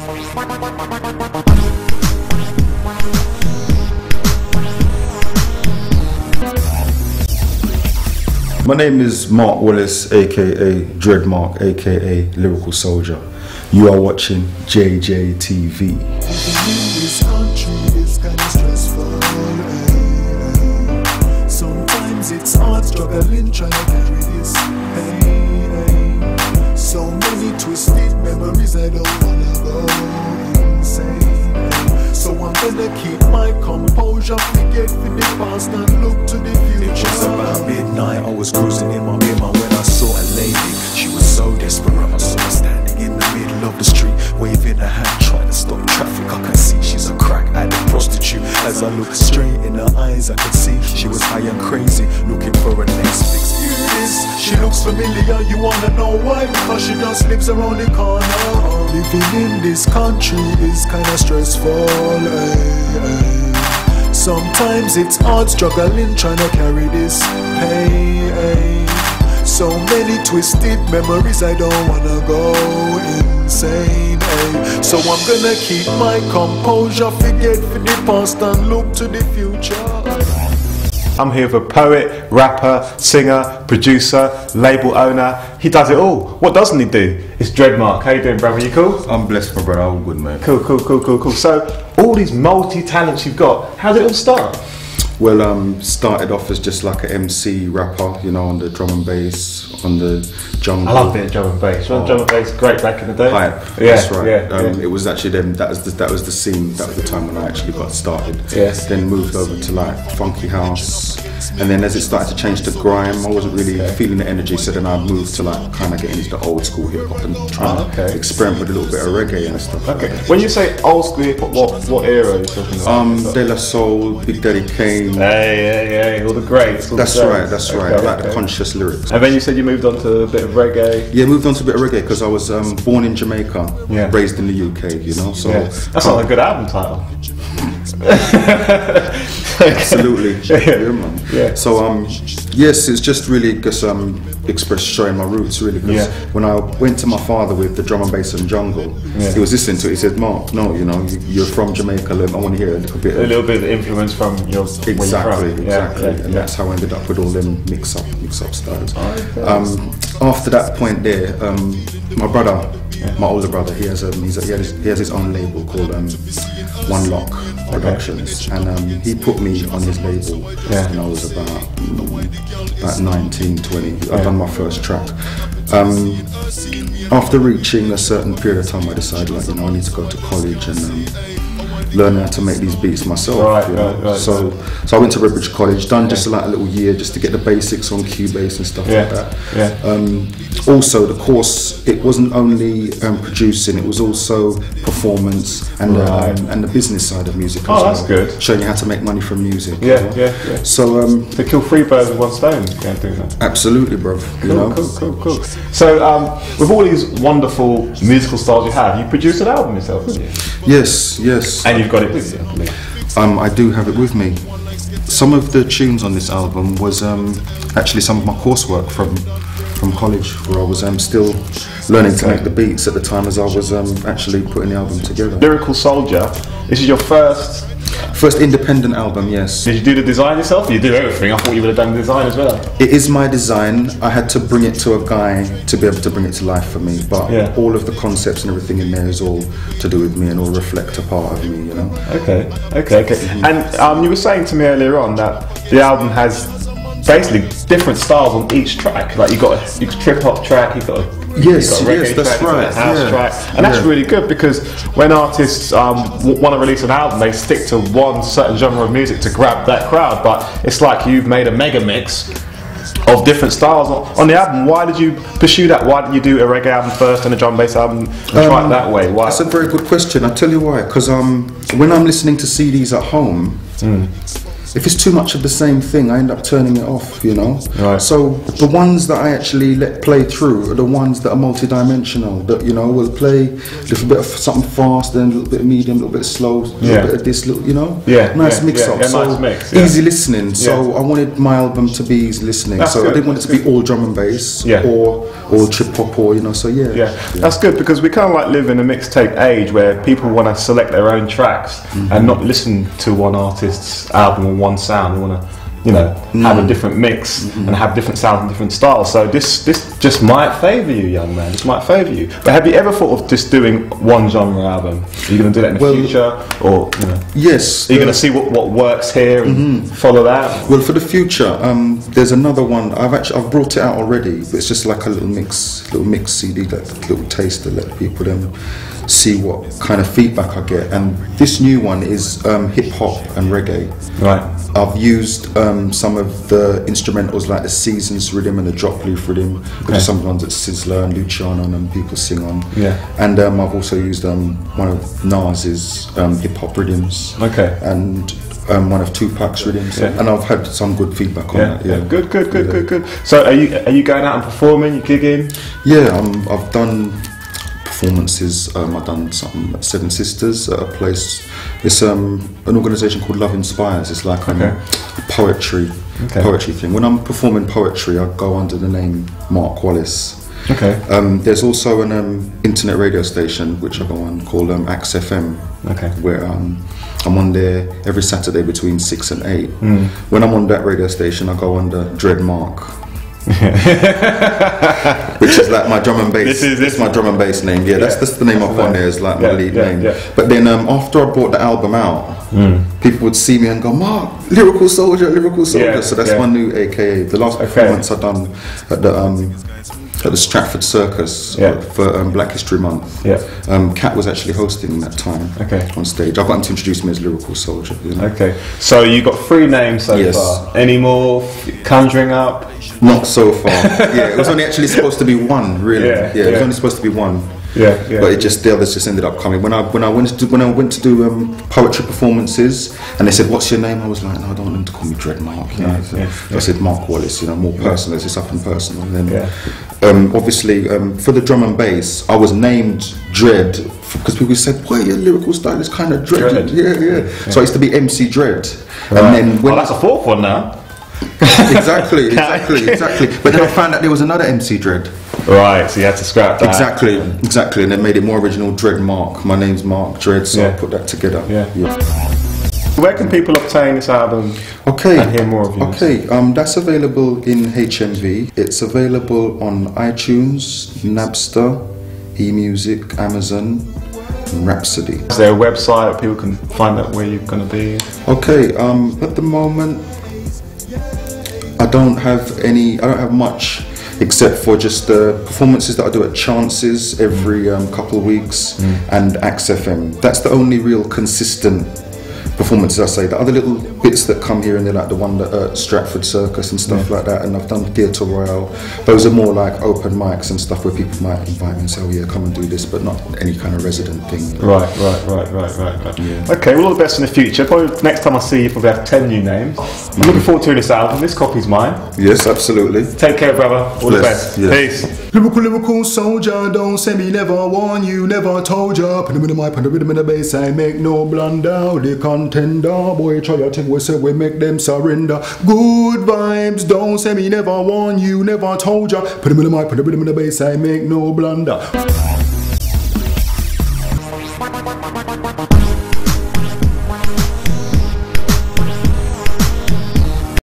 My name is Mark Willis, A.K.A. Dreddmarc A.K.A. Lyrical Soldier. You are watching JJTV. This country is kind of stressful. Sometimes it's hard struggling trying to carry this pain. So many twisted memories, I don't wanna go insane. So I'm gonna keep my composure, forget for the past and look to the future. It was about midnight, I was cruising in my Mima when I saw a lady. She was so desperate, I saw her standing in the middle of the street, waving her hand, trying to stop traffic. I can see she's a crack-addict prostitute. As I looked straight in her eyes, I could see she was high and crazy, looking for her next fix. She looks familiar, you wanna know why? Because she just lives around the corner. Living in this country is kinda stressful. Sometimes it's hard struggling trying to carry this pain. So many twisted memories, I don't wanna go insane. So I'm gonna keep my composure, forget for the past and look to the future. I'm here with a poet, rapper, singer, producer, label owner. He does it all. What doesn't he do? It's Dreddmarc. How you doing, brother? You cool? I'm blessed, my brother. I'm good, man. Cool. So, all these multi-talents you've got, how did it all start? Well, started off as just like an MC rapper, you know, on the drum and bass, on the jungle. I love it, drum and bass. Drum and bass, great back in the day. Hype. Yeah, that's right. Yeah. It was actually then, that was the scene, that was the time when I actually got started. Yes. Then moved over to like funky house. And then as it started to change to grime, I wasn't really feeling the energy, so then I moved to like kind of get into the old school hip hop and try to experiment with a little bit of reggae and stuff. Okay. Like when you say old school hip hop, what era are you talking about? De La Soul, Big Daddy Kane. Hey, all the greats. That's right. I like the conscious lyrics. And then you said you moved on to a bit of reggae. Yeah, moved on to a bit of reggae because I was born in Jamaica, raised in the UK, you know. So that's not a good album title. Absolutely. Yeah, man. Yeah. So yes, it's just really just showing my roots really, because when I went to my father with the drum and bass and jungle, he was listening to it. He said, "Mark, no, you know, you're from Jamaica. I want to hear a little bit of influence from your exactly. And that's how I ended up with all them mix up styles. After that point there, my brother, my older brother, he has his own label called One Lock Productions, and he put me on his label when I was about 19, 20. I'd done my first track. After reaching a certain period of time, I decided, like, you know, I need to go to college and learn how to make these beats myself. Right. So I went to Redbridge College, done just like a little year just to get the basics on Cubase and stuff like that. Also, the course, it wasn't only producing, it was also performance and the business side of music as well. That's good. Showing you how to make money from music. So to kill 3 birds with one stone, you can do that. Absolutely, bro. Cool. So with all these wonderful musical styles you have, you produce an album yourself, didn't you? Yes. And you've got it with you, I believe. I do have it with me. Some of the tunes on this album was actually some of my coursework from college, where I was still learning to make the beats at the time as I was actually putting the album together. Lyrical Soldier, this is your first independent album, yes. Did you do the design yourself? You do everything. I thought you would have done the design as well. It is my design. I had to bring it to a guy to be able to bring it to life for me, but all of the concepts and everything in there is all to do with me and all reflect a part of me, you know. Okay. And you were saying to me earlier on that the album has basically different styles on each track. Like you got a trip hop track, you got a reggae track, a house track, and that's really good, because when artists want to release an album, they stick to one certain genre of music to grab that crowd. But it's like you've made a mega mix of different styles on the album. Why did you pursue that? Why did you do a reggae album first and a drum bass album and try it that way? Why? That's a very good question. I'll tell you why. Because when I'm listening to CDs at home, if it's too much of the same thing, I end up turning it off, you know. Right. So the ones that I actually let play through are the ones that are multi-dimensional. That, you know, will play a little bit of something fast, then a little bit of medium, a little bit of slow, a little bit of this, little, you know. Nice mix up. So nice mix, easy listening. So I wanted my album to be easy listening. That's so good. I didn't want it to be all drum and bass or trip hop, or, you know. So that's good, because we kind of like live in a mixtape age where people want to select their own tracks and not listen to one artist's album or one sound. They want to, you know, have a different mix and have different sounds and different styles. So this just might favour you, young man. This might favour you. But have you ever thought of just doing one genre album? Are you going to do that in the future, or, you know? Yes. Are you going to see what works here and follow that? Well, for the future, there's another one. I've brought it out already, but it's just like a little mix CD, like a little taster, let people see what kind of feedback I get. And this new one is hip hop and reggae. Right. I've used some of the instrumentals like the Seasons rhythm and the Drop Leaf rhythm, which are some ones that Sizzler and Luciano and people sing on. And I've also used one of Nas's hip hop rhythms. And one of Tupac's rhythms, and I've had some good feedback on that. Good. So are you going out and performing? You gigging? Yeah, I've done performances. I've done something at Seven Sisters at a place. It's an organisation called Love Inspires. It's like a poetry thing. When I'm performing poetry, I go under the name Mark Wallace. There's also an internet radio station which I go on called Axe FM, where I'm on there every Saturday between 6 and 8. When I'm on that radio station, I go under Dreddmarc. Which is like my drum and bass. This is my drum and bass name. That's the name I've on there. Is like my lead name. But then after I brought the album out, people would see me and go, "Mark, Lyrical Soldier, Lyrical Soldier." So that's my new AKA. The last performance I done at the Stratford Circus for Black History Month. Kat was actually hosting that time on stage. I got him to introduce me as Lyrical Soldier. You know? So you got 3 names so far. Any more conjuring up? Not so far. It was only actually supposed to be one, really. It was only supposed to be one. But the others just ended up coming. When I went to do poetry performances, and they said, "What's your name?" I was like, "No, I don't want them to call me Dreddmarc." You know? I said Mark Wallace. You know, more personal. It's up and personal. And then, obviously, for the drum and bass, I was named Dread because people said, "Well, your lyrical style is kind of dreaded." So I used to be MC Dread, and then when that's a 4th one now. Exactly. But then I found out there was another MC Dread. Right, so you had to scrap that. Exactly, and they made it more original. Dreddmarc. My name's Mark Dread, so I put that together. Where can people obtain this album? And hear more of you? That's available in HMV. It's available on iTunes, Napster, eMusic, Amazon, and Rhapsody. Is there a website people can find out where you're going to be? At the moment, I don't have much, except for just the performances that I do at Chances every couple of weeks and Axe FM. That's the only real consistent performances I say. The other little bits that come here and there, like the one at Stratford Circus and stuff like that, and I've done Theatre Royale. Those are more like open mics and stuff where people might invite me and say, "Oh yeah, come and do this," but not any kind of resident thing. Right. Okay, well, all the best in the future. Probably next time I see you, probably have 10 new names. I'm looking forward to this album. This copy's mine. Yes, absolutely. Take care, brother. All the best. Peace. Lyrical soldier, don't say me never warn you, never told ya. Put them in the mic, put them in the bass, I make no blunder. The contender, boy, try your thing, we say we make them surrender. Good vibes, don't say me never warn you, never told ya. Put them in the mic, put them in the bass, I make no blunder.